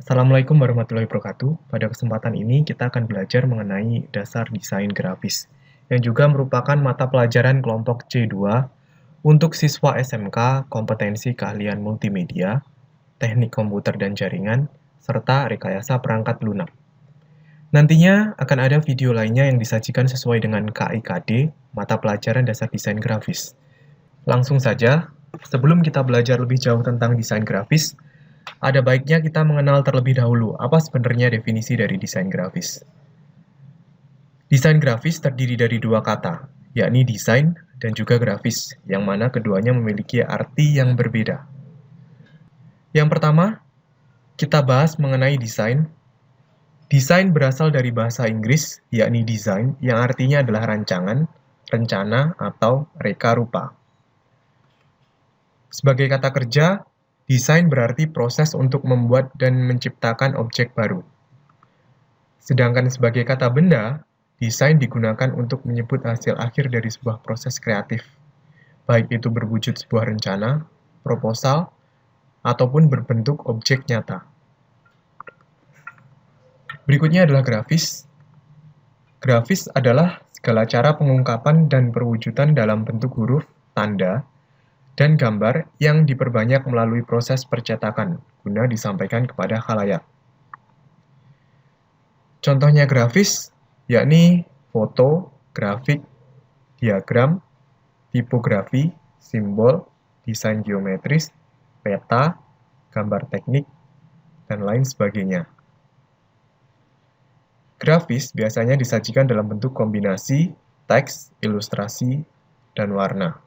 Assalamualaikum warahmatullahi wabarakatuh. Pada kesempatan ini kita akan belajar mengenai dasar desain grafis, yang juga merupakan mata pelajaran kelompok C2 untuk siswa SMK kompetensi keahlian multimedia, teknik komputer dan jaringan, serta rekayasa perangkat lunak. Nantinya akan ada video lainnya yang disajikan sesuai dengan KIKD, mata pelajaran dasar desain grafis. Langsung saja, sebelum kita belajar lebih jauh tentang desain grafis, ada baiknya kita mengenal terlebih dahulu apa sebenarnya definisi dari desain grafis. Desain grafis terdiri dari dua kata, yakni desain dan juga grafis, yang mana keduanya memiliki arti yang berbeda. Yang pertama, kita bahas mengenai desain. Desain berasal dari bahasa Inggris, yakni design, yang artinya adalah rancangan, rencana, atau reka rupa. Sebagai kata kerja, desain berarti proses untuk membuat dan menciptakan objek baru. Sedangkan sebagai kata benda, desain digunakan untuk menyebut hasil akhir dari sebuah proses kreatif, baik itu berwujud sebuah rencana, proposal, ataupun berbentuk objek nyata. Berikutnya adalah grafis. Grafis adalah segala cara pengungkapan dan perwujudan dalam bentuk huruf, tanda, dan gambar yang diperbanyak melalui proses percetakan guna disampaikan kepada khalayak. Contohnya grafis, yakni foto, grafik, diagram, tipografi, simbol, desain geometris, peta, gambar teknik, dan lain sebagainya. Grafis biasanya disajikan dalam bentuk kombinasi teks, ilustrasi, dan warna.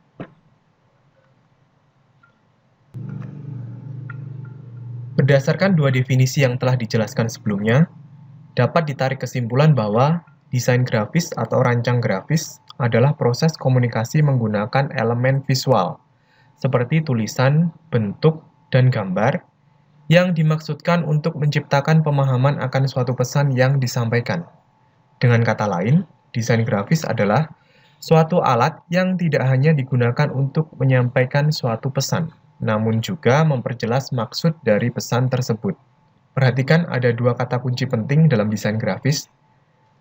Berdasarkan dua definisi yang telah dijelaskan sebelumnya, dapat ditarik kesimpulan bahwa desain grafis atau rancang grafis adalah proses komunikasi menggunakan elemen visual, seperti tulisan, bentuk, dan gambar, yang dimaksudkan untuk menciptakan pemahaman akan suatu pesan yang disampaikan. Dengan kata lain, desain grafis adalah suatu alat yang tidak hanya digunakan untuk menyampaikan suatu pesan, namun juga memperjelas maksud dari pesan tersebut. Perhatikan ada dua kata kunci penting dalam desain grafis,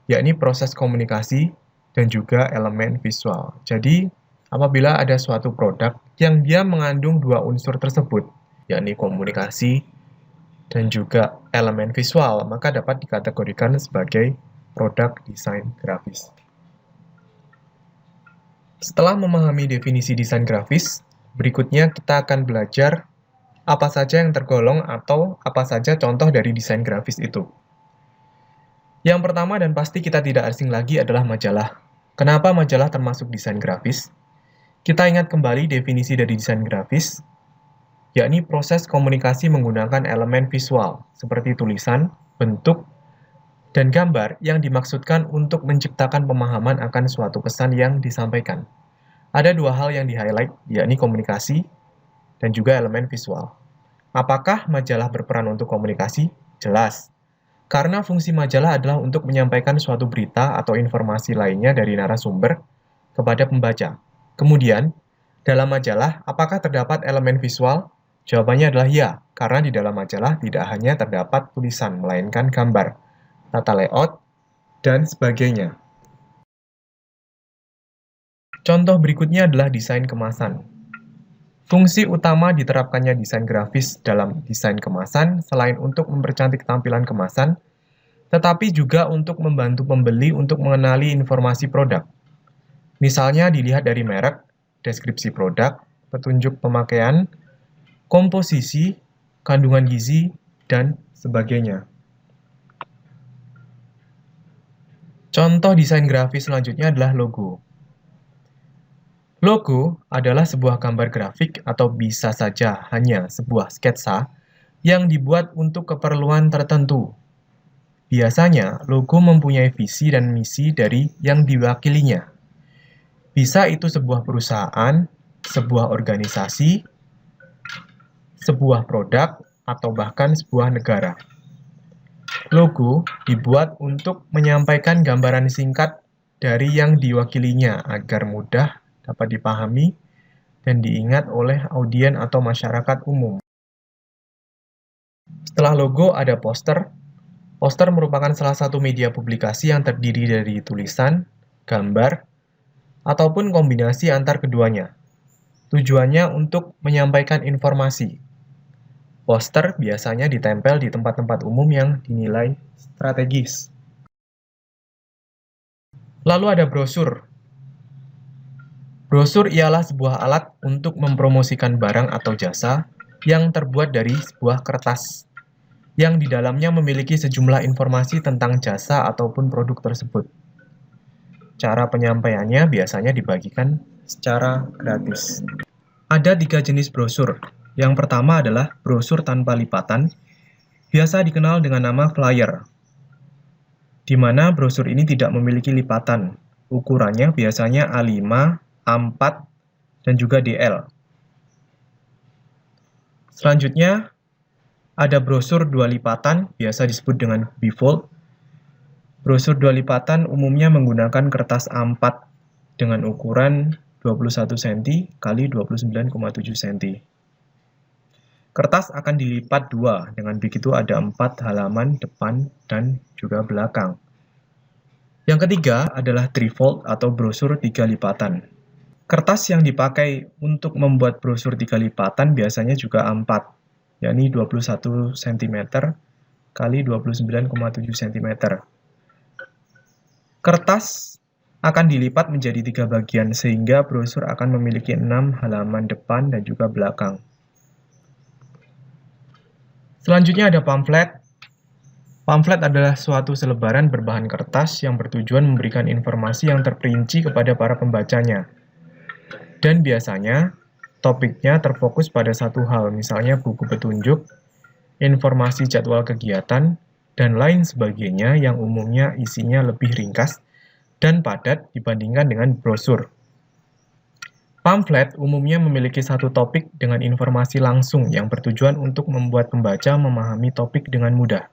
yakni proses komunikasi dan juga elemen visual. Jadi, apabila ada suatu produk yang dia mengandung dua unsur tersebut, yakni komunikasi dan juga elemen visual, maka dapat dikategorikan sebagai produk desain grafis. Setelah memahami definisi desain grafis, berikutnya kita akan belajar apa saja yang tergolong atau apa saja contoh dari desain grafis itu. Yang pertama dan pasti kita tidak asing lagi adalah majalah. Kenapa majalah termasuk desain grafis? Kita ingat kembali definisi dari desain grafis, yakni proses komunikasi menggunakan elemen visual, seperti tulisan, bentuk, dan gambar yang dimaksudkan untuk menciptakan pemahaman akan suatu pesan yang disampaikan. Ada dua hal yang di-highlight, yakni komunikasi dan juga elemen visual. Apakah majalah berperan untuk komunikasi? Jelas. Karena fungsi majalah adalah untuk menyampaikan suatu berita atau informasi lainnya dari narasumber kepada pembaca. Kemudian, dalam majalah, apakah terdapat elemen visual? Jawabannya adalah ya, karena di dalam majalah tidak hanya terdapat tulisan, melainkan gambar, tata layout, dan sebagainya. Contoh berikutnya adalah desain kemasan. Fungsi utama diterapkannya desain grafis dalam desain kemasan selain untuk mempercantik tampilan kemasan, tetapi juga untuk membantu pembeli untuk mengenali informasi produk. Misalnya dilihat dari merek, deskripsi produk, petunjuk pemakaian, komposisi, kandungan gizi, dan sebagainya. Contoh desain grafis selanjutnya adalah logo. Logo adalah sebuah gambar grafik atau bisa saja hanya sebuah sketsa yang dibuat untuk keperluan tertentu. Biasanya, logo mempunyai visi dan misi dari yang diwakilinya. Bisa itu sebuah perusahaan, sebuah organisasi, sebuah produk, atau bahkan sebuah negara. Logo dibuat untuk menyampaikan gambaran singkat dari yang diwakilinya agar mudah dapat dipahami dan diingat oleh audien atau masyarakat umum. Setelah logo ada poster. Poster merupakan salah satu media publikasi yang terdiri dari tulisan, gambar, ataupun kombinasi antar keduanya. Tujuannya untuk menyampaikan informasi. Poster biasanya ditempel di tempat-tempat umum yang dinilai strategis. Lalu ada brosur. Brosur ialah sebuah alat untuk mempromosikan barang atau jasa yang terbuat dari sebuah kertas, yang di dalamnya memiliki sejumlah informasi tentang jasa ataupun produk tersebut. Cara penyampaiannya biasanya dibagikan secara gratis. Ada 3 jenis brosur. Yang pertama adalah brosur tanpa lipatan, biasa dikenal dengan nama flyer, di mana brosur ini tidak memiliki lipatan. Ukurannya biasanya A5, A4, dan juga DL. Selanjutnya, ada brosur 2 lipatan, biasa disebut dengan bifold. Brosur 2 lipatan umumnya menggunakan kertas A4 dengan ukuran 21 cm x 29,7 cm. Kertas akan dilipat 2, dengan begitu ada 4 halaman depan dan juga belakang. Yang ketiga adalah trifold atau brosur 3 lipatan. Kertas yang dipakai untuk membuat brosur 3 lipatan biasanya juga A4, yakni 21 cm x 29,7 cm. Kertas akan dilipat menjadi 3 bagian sehingga brosur akan memiliki 6 halaman depan dan juga belakang. Selanjutnya ada pamflet. Pamflet adalah suatu selebaran berbahan kertas yang bertujuan memberikan informasi yang terperinci kepada para pembacanya. Dan biasanya, topiknya terfokus pada satu hal, misalnya buku petunjuk, informasi jadwal kegiatan, dan lain sebagainya yang umumnya isinya lebih ringkas dan padat dibandingkan dengan brosur. Pamflet umumnya memiliki satu topik dengan informasi langsung yang bertujuan untuk membuat pembaca memahami topik dengan mudah.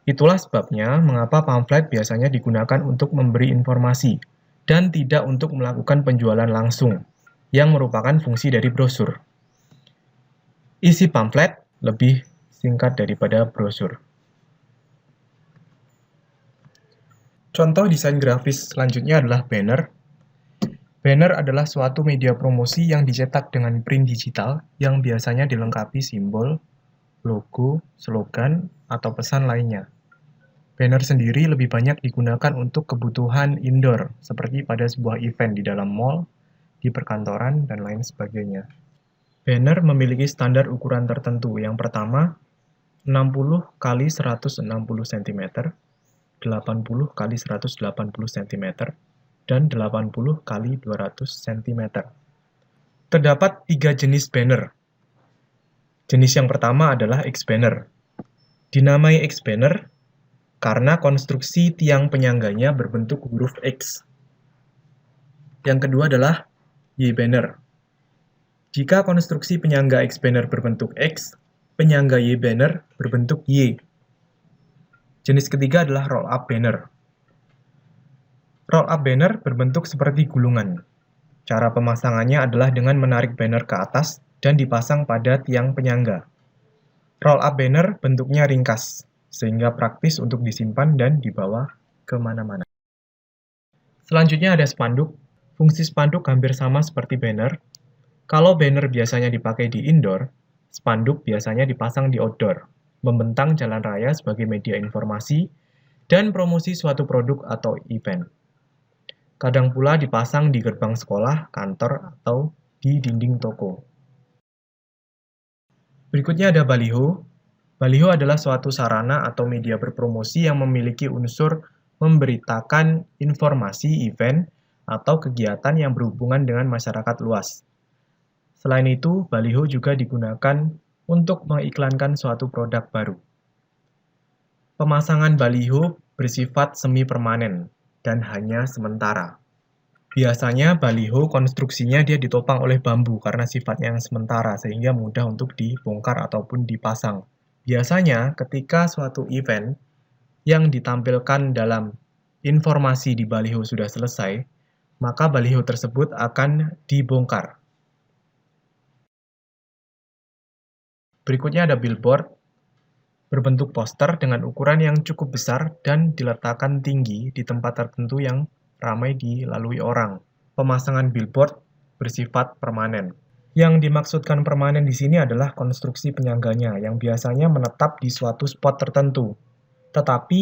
Itulah sebabnya mengapa pamflet biasanya digunakan untuk memberi informasi dan tidak untuk melakukan penjualan langsung, yang merupakan fungsi dari brosur. Isi pamflet lebih singkat daripada brosur. Contoh desain grafis selanjutnya adalah banner. Banner adalah suatu media promosi yang dicetak dengan print digital yang biasanya dilengkapi simbol, logo, slogan, atau pesan lainnya. Banner sendiri lebih banyak digunakan untuk kebutuhan indoor, seperti pada sebuah event di dalam mall, di perkantoran, dan lain sebagainya. Banner memiliki standar ukuran tertentu. Yang pertama, 60 x 160 cm, 80 x 180 cm, dan 80 x 200 cm. Terdapat 3 jenis banner. Jenis yang pertama adalah X-banner. Dinamai X-banner karena konstruksi tiang penyangganya berbentuk huruf X. Yang kedua adalah Y-banner. Jika konstruksi penyangga X-banner berbentuk X, penyangga Y-banner berbentuk Y. Jenis ketiga adalah roll-up banner. Roll-up banner berbentuk seperti gulungan. Cara pemasangannya adalah dengan menarik banner ke atas dan dipasang pada tiang penyangga. Roll-up banner bentuknya ringkas, sehingga praktis untuk disimpan dan dibawa kemana-mana. Selanjutnya ada spanduk. Fungsi spanduk hampir sama seperti banner. Kalau banner biasanya dipakai di indoor, spanduk biasanya dipasang di outdoor, membentang jalan raya sebagai media informasi dan promosi suatu produk atau event. Kadang pula dipasang di gerbang sekolah, kantor, atau di dinding toko. Berikutnya ada baliho. Baliho adalah suatu sarana atau media berpromosi yang memiliki unsur memberitakan informasi event atau kegiatan yang berhubungan dengan masyarakat luas. Selain itu, baliho juga digunakan untuk mengiklankan suatu produk baru. Pemasangan baliho bersifat semi-permanen dan hanya sementara. Biasanya baliho konstruksinya dia ditopang oleh bambu karena sifatnya yang sementara sehingga mudah untuk dibongkar ataupun dipasang. Biasanya ketika suatu event yang ditampilkan dalam informasi di baliho sudah selesai, maka baliho tersebut akan dibongkar. Berikutnya ada billboard. berbentuk poster dengan ukuran yang cukup besar dan diletakkan tinggi di tempat tertentu yang ramai dilalui orang. Pemasangan billboard bersifat permanen. Yang dimaksudkan permanen di sini adalah konstruksi penyangganya yang biasanya menetap di suatu spot tertentu. Tetapi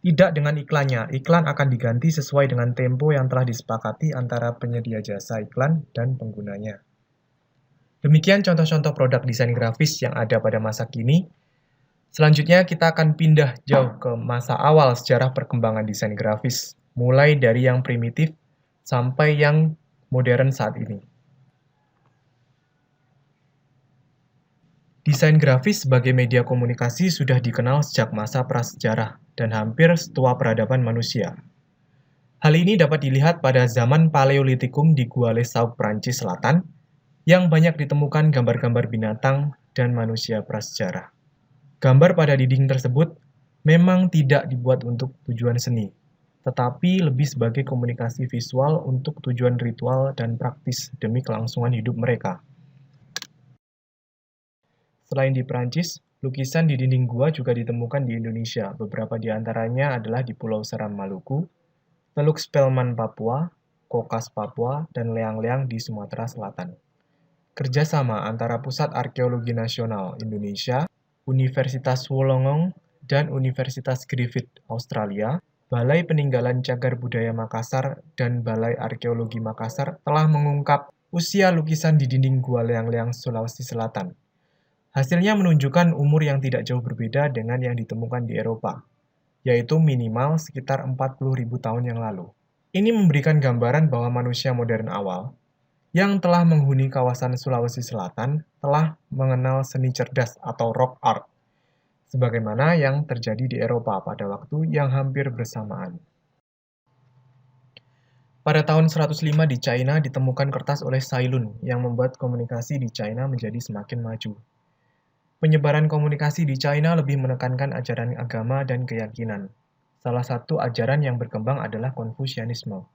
tidak dengan iklannya. Iklan akan diganti sesuai dengan tempo yang telah disepakati antara penyedia jasa iklan dan penggunanya. Demikian contoh-contoh produk desain grafis yang ada pada masa kini. Selanjutnya kita akan pindah jauh ke masa awal sejarah perkembangan desain grafis, mulai dari yang primitif sampai yang modern saat ini. Desain grafis sebagai media komunikasi sudah dikenal sejak masa prasejarah dan hampir setua peradaban manusia. Hal ini dapat dilihat pada zaman Paleolitikum di Gua Les Sauces, Prancis Selatan, yang banyak ditemukan gambar-gambar binatang dan manusia prasejarah. Gambar pada dinding tersebut memang tidak dibuat untuk tujuan seni, tetapi lebih sebagai komunikasi visual untuk tujuan ritual dan praktis demi kelangsungan hidup mereka. Selain di Prancis, lukisan di dinding gua juga ditemukan di Indonesia. Beberapa di antaranya adalah di Pulau Seram, Maluku, Teluk Spelman, Papua, Kokas, Papua, dan Leang-Leang di Sumatera Selatan. Kerjasama antara Pusat Arkeologi Nasional Indonesia, Universitas Wollongong, dan Universitas Griffith, Australia, Balai Peninggalan Cagar Budaya Makassar, dan Balai Arkeologi Makassar telah mengungkap usia lukisan di dinding Gua Leang-Leang, Sulawesi Selatan. Hasilnya menunjukkan umur yang tidak jauh berbeda dengan yang ditemukan di Eropa, yaitu minimal sekitar 40.000 tahun yang lalu. Ini memberikan gambaran bahwa manusia modern awal, yang telah menghuni kawasan Sulawesi Selatan, telah mengenal seni cerdas atau rock art, sebagaimana yang terjadi di Eropa pada waktu yang hampir bersamaan. Pada tahun 105 di China ditemukan kertas oleh Sai Lun yang membuat komunikasi di China menjadi semakin maju. Penyebaran komunikasi di China lebih menekankan ajaran agama dan keyakinan. Salah satu ajaran yang berkembang adalah Konfusianisme.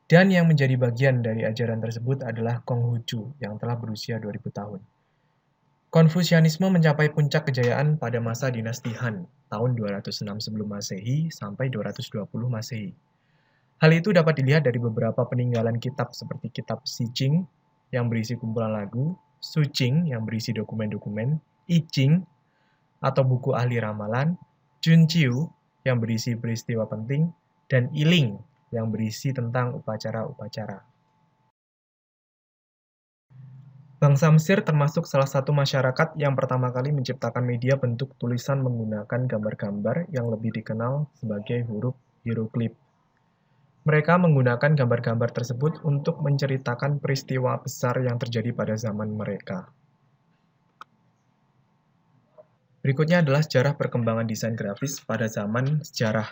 Dan yang menjadi bagian dari ajaran tersebut adalah Konghucu yang telah berusia 2000 tahun. Konfusianisme mencapai puncak kejayaan pada masa dinasti Han, tahun 206 sebelum Masehi sampai 220 Masehi. Hal itu dapat dilihat dari beberapa peninggalan kitab seperti kitab Si Ching yang berisi kumpulan lagu, Su Ching yang berisi dokumen-dokumen, I Ching atau buku ahli ramalan, Jun Chiu yang berisi peristiwa penting, dan I Ling yang berisi tentang upacara-upacara. Bangsa Mesir termasuk salah satu masyarakat yang pertama kali menciptakan media bentuk tulisan menggunakan gambar-gambar yang lebih dikenal sebagai huruf hieroglif. Mereka menggunakan gambar-gambar tersebut untuk menceritakan peristiwa besar yang terjadi pada zaman mereka. Berikutnya adalah sejarah perkembangan desain grafis pada zaman sejarah.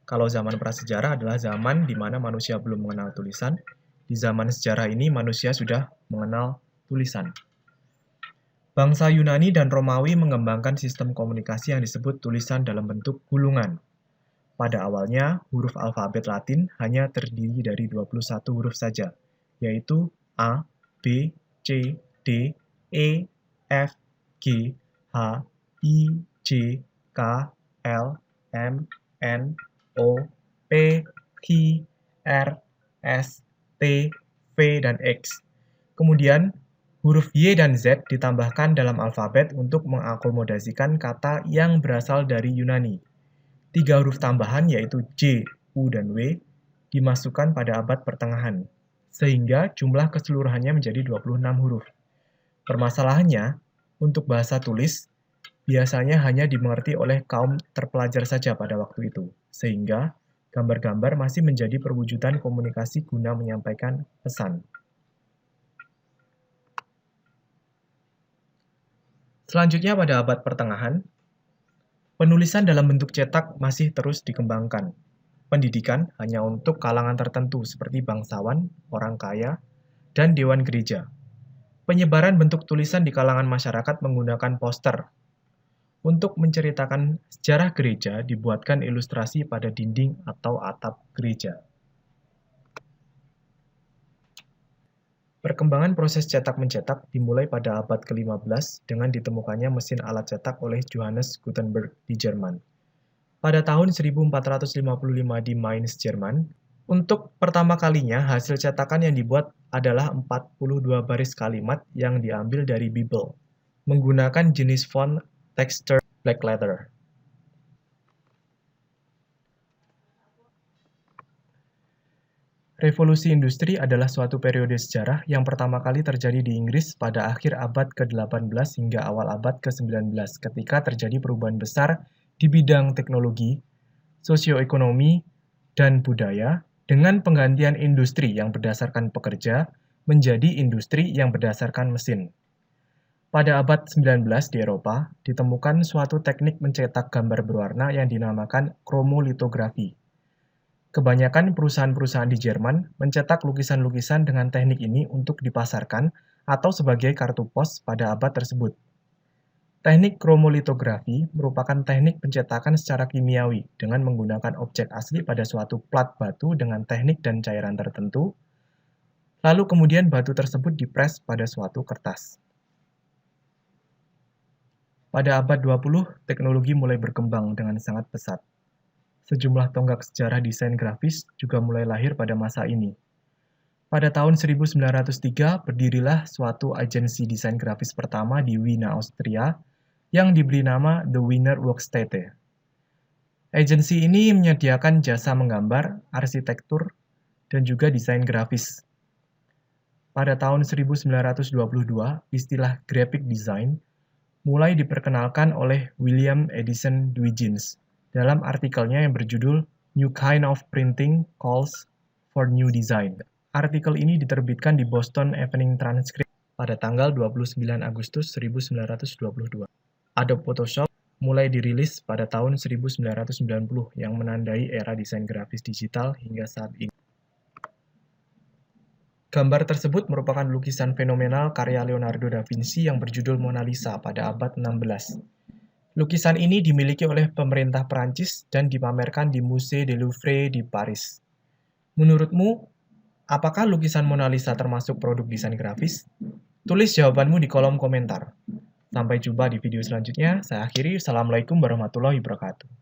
Kalau zaman prasejarah adalah zaman di mana manusia belum mengenal tulisan. Di zaman sejarah ini manusia sudah mengenal tulisan. Bangsa Yunani dan Romawi mengembangkan sistem komunikasi yang disebut tulisan dalam bentuk gulungan. Pada awalnya, huruf alfabet Latin hanya terdiri dari 21 huruf saja, yaitu A, B, C, D, E, F, G, H, I, J, K, L, M, N, O, P, Q, R, S, T, V, dan X. Kemudian, huruf Y dan Z ditambahkan dalam alfabet untuk mengakomodasikan kata yang berasal dari Yunani. 3 huruf tambahan yaitu J, U, dan W dimasukkan pada abad pertengahan, sehingga jumlah keseluruhannya menjadi 26 huruf. Permasalahannya, untuk bahasa tulis, biasanya hanya dimengerti oleh kaum terpelajar saja pada waktu itu, sehingga gambar-gambar masih menjadi perwujudan komunikasi guna menyampaikan pesan. Selanjutnya pada abad pertengahan, penulisan dalam bentuk cetak masih terus dikembangkan. Pendidikan hanya untuk kalangan tertentu seperti bangsawan, orang kaya, dan dewan gereja. Penyebaran bentuk tulisan di kalangan masyarakat menggunakan poster. Untuk menceritakan sejarah gereja, dibuatkan ilustrasi pada dinding atau atap gereja. Perkembangan proses cetak-mencetak dimulai pada abad ke-15 dengan ditemukannya mesin alat cetak oleh Johannes Gutenberg di Jerman. Pada tahun 1455 di Mainz, Jerman, untuk pertama kalinya hasil cetakan yang dibuat adalah 42 baris kalimat yang diambil dari Bible, menggunakan jenis font textured black letter. Revolusi industri adalah suatu periode sejarah yang pertama kali terjadi di Inggris pada akhir abad ke-18 hingga awal abad ke-19 ketika terjadi perubahan besar di bidang teknologi, sosioekonomi, dan budaya dengan penggantian industri yang berdasarkan pekerja menjadi industri yang berdasarkan mesin. Pada abad 19 di Eropa, ditemukan suatu teknik mencetak gambar berwarna yang dinamakan kromolitografi. Kebanyakan perusahaan-perusahaan di Jerman mencetak lukisan-lukisan dengan teknik ini untuk dipasarkan atau sebagai kartu pos pada abad tersebut. Teknik kromolitografi merupakan teknik pencetakan secara kimiawi dengan menggunakan objek asli pada suatu plat batu dengan teknik dan cairan tertentu, lalu kemudian batu tersebut dipres pada suatu kertas. Pada abad 20, teknologi mulai berkembang dengan sangat pesat. Sejumlah tonggak sejarah desain grafis juga mulai lahir pada masa ini. Pada tahun 1903, berdirilah suatu agensi desain grafis pertama di Wina, Austria, yang diberi nama The Wiener Werkstätte. Agensi ini menyediakan jasa menggambar, arsitektur, dan juga desain grafis. Pada tahun 1922, istilah graphic design mulai diperkenalkan oleh William Edison Huygens dalam artikelnya yang berjudul New Kind of Printing Calls for New Design. Artikel ini diterbitkan di Boston Evening Transcript pada tanggal 29 Agustus 1922. Adobe Photoshop mulai dirilis pada tahun 1990 yang menandai era desain grafis digital hingga saat ini. Gambar tersebut merupakan lukisan fenomenal karya Leonardo da Vinci yang berjudul Mona Lisa pada abad 16. Lukisan ini dimiliki oleh pemerintah Perancis dan dipamerkan di Musée du Louvre di Paris. Menurutmu, apakah lukisan Mona Lisa termasuk produk desain grafis? Tulis jawabanmu di kolom komentar. Sampai jumpa di video selanjutnya. Saya akhiri. Assalamualaikum warahmatullahi wabarakatuh.